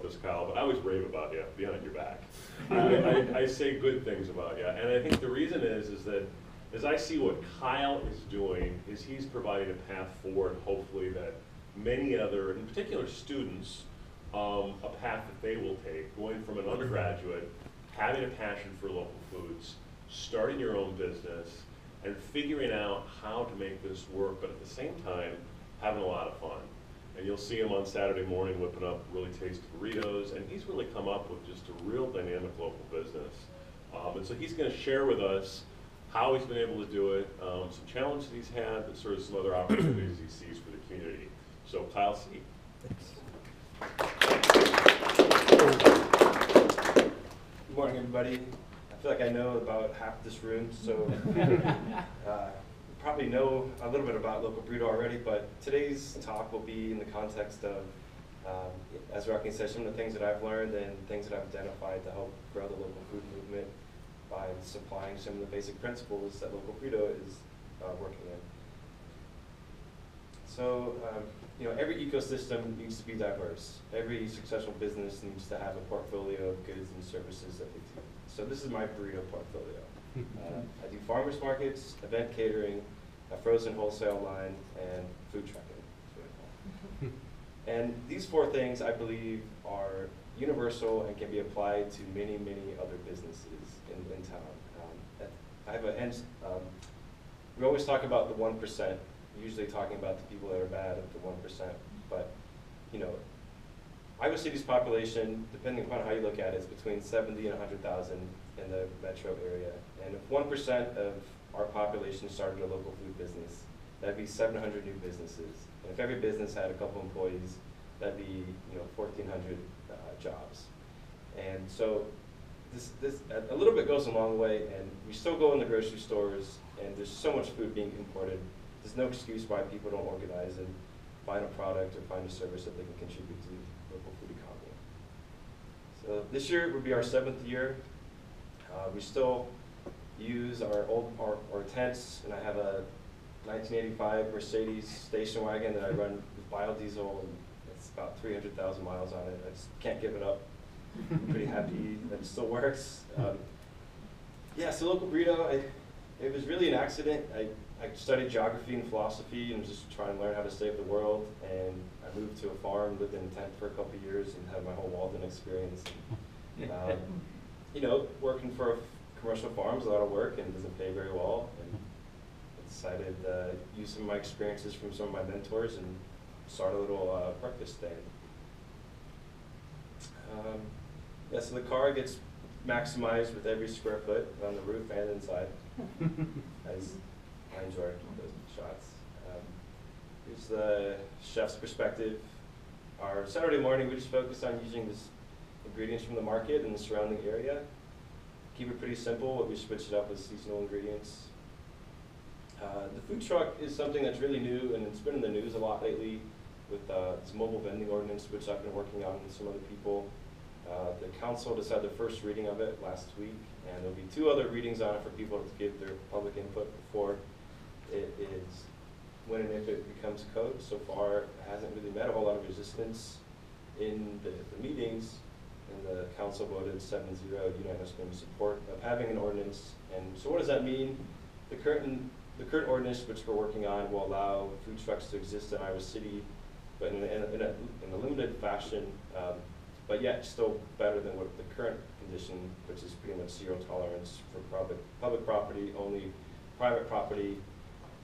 this, Kyle, but I always rave about you behind your back. I say good things about you, and I think the reason is that as I see what Kyle is doing, is he's providing a path forward, hopefully that many other, in particular students, a path that they will take, going from an undergraduate, having a passion for local foods, starting your own business, and figuring out how to make this work, but at the same time, having a lot of fun. And you'll see him on Saturday morning whipping up really tasty burritos, and he's really come up with just a real dynamic local business. And so he's going to share with us how he's been able to do it, some challenges he's had, but sort of some other opportunities he sees for the community. So Kyle Sieck. Good morning, everybody. I feel like I know about half this room, so probably know a little bit about Local Burrito already, but today's talk will be in the context of, as Rockne said, some of the things that I've learned and things that I've identified to help grow the local food movement by supplying some of the basic principles that Local Burrito is working in. So, every ecosystem needs to be diverse. Every successful business needs to have a portfolio of goods and services that they do. So this is my burrito portfolio. I do farmers markets, event catering, a frozen wholesale line, and food trucking. And these four things, I believe, are universal and can be applied to many, many other businesses in town. I have we always talk about the 1%, usually talking about the people that are bad at the 1%, but Iowa City's population, depending upon how you look at it, is between 70 and 100,000 in the metro area. And if 1% of our population started a local food business, that'd be 700 new businesses. And if every business had a couple employees, that'd be 1,400 jobs. And so this a little bit goes a long way, and we still go in the grocery stores, and there's so much food being imported. There's no excuse why people don't organize and find a product or find a service that they can contribute to the local food economy. So this year would be our 7th year. We still use our tents, and I have a 1985 Mercedes station wagon that I run with biodiesel, and it's about 300,000 miles on it. I just can't give it up. I'm pretty happy that it still works. Yeah, so Local Burrito, it was really an accident. I studied geography and philosophy and was just trying to learn how to save the world, and I moved to a farm, lived in a tent for a couple of years, and had my whole Walden experience. Working for commercial farm is a lot of work and doesn't pay very well, and I decided to use some of my experiences from some of my mentors and start a little breakfast stand. So the car gets maximized with every square foot on the roof and inside. I enjoy those shots. Here's the chef's perspective. Our Saturday morning, we just focused on using ingredients from the market and the surrounding area. Keep it pretty simple, but we switched it up with seasonal ingredients. The food truck is something that's really new, and it's been in the news a lot lately with this mobile vending ordinance, which I've been working on with some other people. The council decided the first reading of it last week, and there'll be 2 other readings on it for people to give their public input before it is, when and if it becomes code. So far, it hasn't really met a whole lot of resistance in the meetings, and the council voted 7-0 unanimously in support of having an ordinance. And so what does that mean? The current ordinance, which we're working on, will allow food trucks to exist in Iowa City, but in a limited fashion, but yet still better than what the current condition, which is pretty much 0 tolerance for public property. Only private property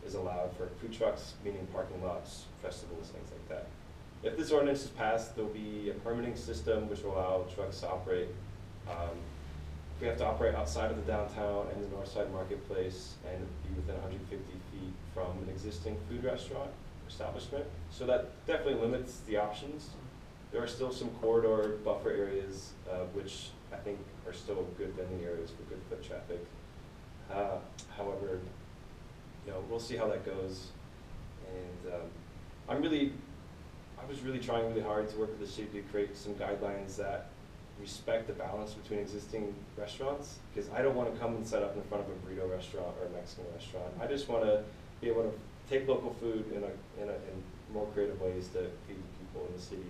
is allowed for food trucks, meaning parking lots, festivals, things like that. If this ordinance is passed, there'll be a permitting system which will allow trucks to operate. We have to operate outside of the downtown and the Northside Marketplace and be within 150 feet from an existing food restaurant establishment. So that definitely limits the options. There are still some corridor buffer areas, which I think are still good vending areas for good foot traffic. However, we'll see how that goes. And I was really trying really hard to work with the city to create some guidelines that respect the balance between existing restaurants, because I don't want to come and set up in front of a burrito restaurant or a Mexican restaurant. I just want to be able to take local food in more creative ways to feed people in the city.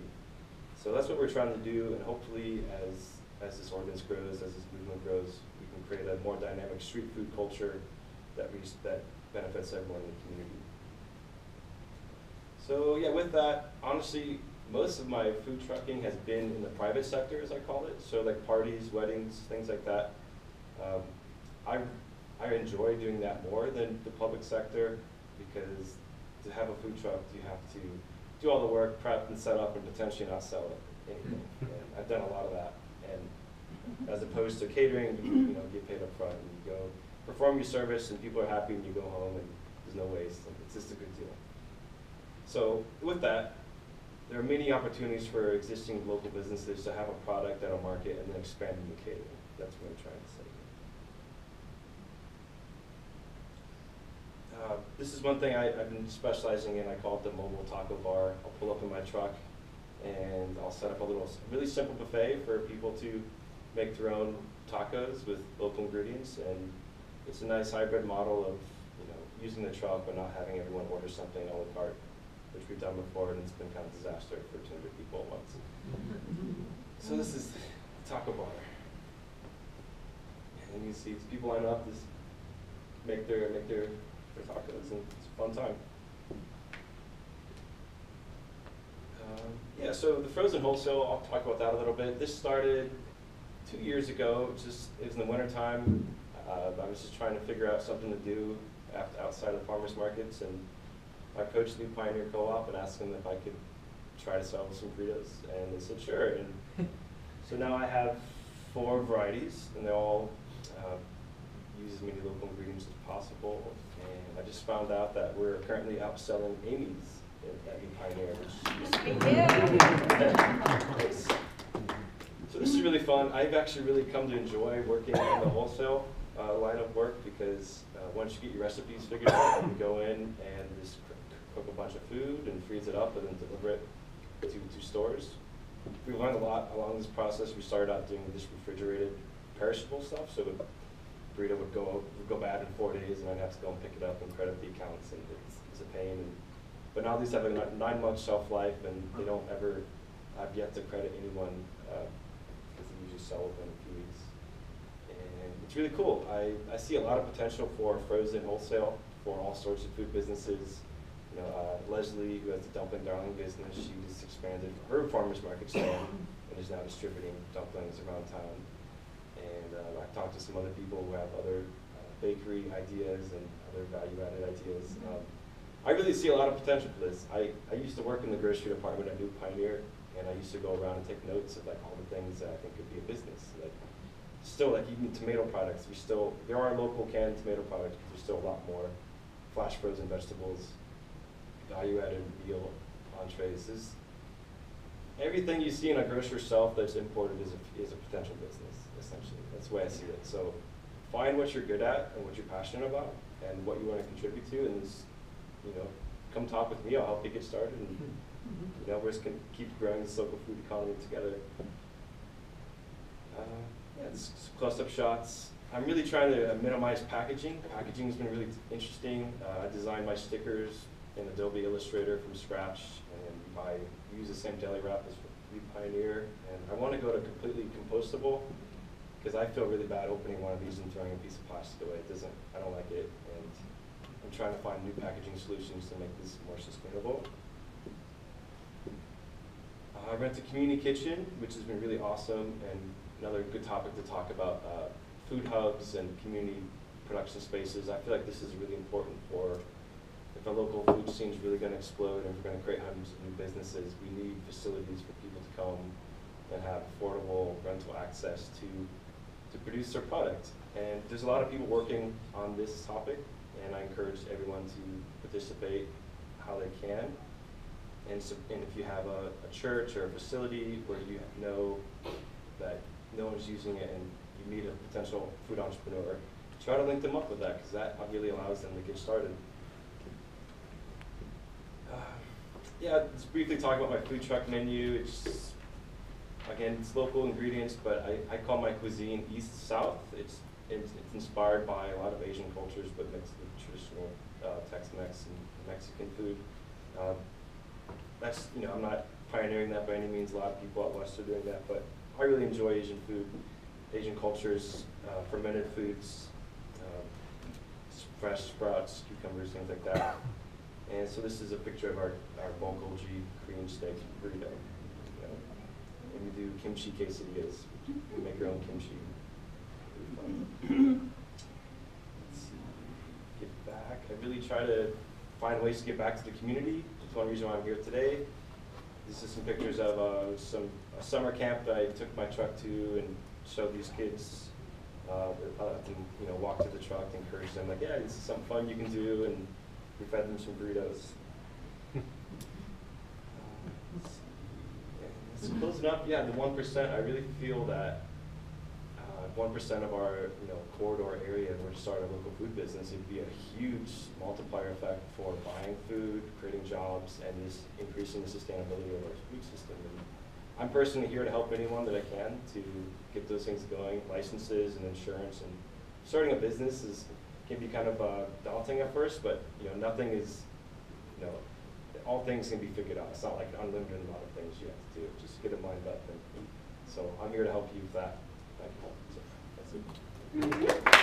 So that's what we're trying to do, and hopefully as this ordinance grows, as this movement grows, we can create a more dynamic street food culture that benefits everyone in the community. So yeah, with that, honestly, most of my food trucking has been in the private sector, as I call it. So like parties, weddings, things like that. I enjoy doing that more than the public sector, because to have a food truck, you have to do all the work, prep and set up, and potentially not sell anything. And I've done a lot of that. And as opposed to catering, you get paid up front, and you go perform your service, and people are happy, and you go home, and there's no waste, and it's just a good deal. So with that, there are many opportunities for existing local businesses to have a product that'll market and then expand into catering. That's what I'm trying to say. This is one thing I've been specializing in. I call it the mobile taco bar. I'll pull up in my truck and I'll set up a really simple buffet for people to make their own tacos with local ingredients. And it's a nice hybrid model of using the truck but not having everyone order something a la carte, which we've done before, and it's been kind of a disaster for 200 people at once. So this is the taco bar. And you see people line up, just make their tacos, and it's a fun time. Yeah, so the frozen wholesale, I'll talk about that a little bit. This started 2 years ago. It was in the winter time. I was just trying to figure out something to do outside of farmers markets, and I approached New Pioneer Co-op and asked them if I could try to sell some burritos, and they said sure. And so now I have 4 varieties, and they all use as many local ingredients as possible. And I just found out that we're currently outselling Amy's at New Pioneer, which is so this is really fun. I've actually really come to enjoy working in the wholesale line of work, because once you get your recipes figured out, you go in and just cook a bunch of food and freeze it up and then deliver it to stores. We learned a lot along this process. We started out doing this refrigerated perishable stuff, so the burrito would go bad in 4 days, and I'd have to go and pick it up and credit the accounts, and it's a pain. But now these have a 9-month shelf life, and they don't ever have yet to credit anyone, because they usually sell within a few weeks. And it's really cool. I see a lot of potential for frozen wholesale for all sorts of food businesses. Leslie, who has the Dumpling Darling business, she just expanded her farmer's market stand and is now distributing dumplings around town. And I've talked to some other people who have other bakery ideas and other value-added ideas. I really see a lot of potential for this. I used to work in the grocery department at New Pioneer, and I used to go around and take notes of all the things that I think could be a business. Still, even tomato products, there are local canned tomato products, but there's still a lot more flash frozen vegetables, value-added meal entrees. Everything you see in a grocery shelf that's imported is a potential business, essentially. That's the way I see it. So find what you're good at and what you're passionate about and what you want to contribute to, and just, come talk with me. I'll help you get started, and we're just going to keep growing this local food economy together. It's close-up shots. I'm really trying to minimize packaging. Packaging has been really interesting. I designed my stickers in Adobe Illustrator from scratch, and I use the same deli wrap as New Pioneer. And I want to go to completely compostable, because I feel really bad opening one of these and throwing a piece of plastic away. I don't like it, and I'm trying to find new packaging solutions to make this more sustainable. I rent a community kitchen, which has been really awesome, and another good topic to talk about, food hubs and community production spaces. I feel like this is really important if our local food scene is really going to explode and we're going to create hundreds of new businesses. We need facilities for people to come and have affordable rental access to produce their product. And there's a lot of people working on this topic, and I encourage everyone to participate how they can. And if you have a church or a facility where you know that no one's using it and you meet a potential food entrepreneur, try to link them up with that, because that really allows them to get started. Just briefly talk about my food truck menu. It's local ingredients, but I call my cuisine East-South. It's inspired by a lot of Asian cultures, but mixed with traditional Tex-Mex and Mexican food. I'm not pioneering that by any means. A lot of people out west are doing that, but I really enjoy Asian food, Asian cultures, fermented foods, fresh sprouts, cucumbers, things like that. And so this is a picture of our Local G Korean steak burrito. And we do kimchi quesadillas. We make our own kimchi. Let's see, get back. I really try to find ways to get back to the community. That's one reason why I'm here today. This is some pictures of a summer camp that I took my truck to and showed these kids. I let them, walk to the truck, encourage them, like, yeah, this is something fun you can do, and we fed them some burritos. So closing up, yeah, the 1%. I really feel that 1% of our corridor area were to start a local food business. It'd be a huge multiplier effect for buying food, creating jobs, and just increasing the sustainability of our food system. And I'm personally here to help anyone that I can to get those things going, licenses and insurance. And starting a business can be kind of daunting at first, but nothing is, all things can be figured out. It's not like an unlimited amount of things you have to do. Just get it lined up. And so I'm here to help you with that. Thank you. So that's it.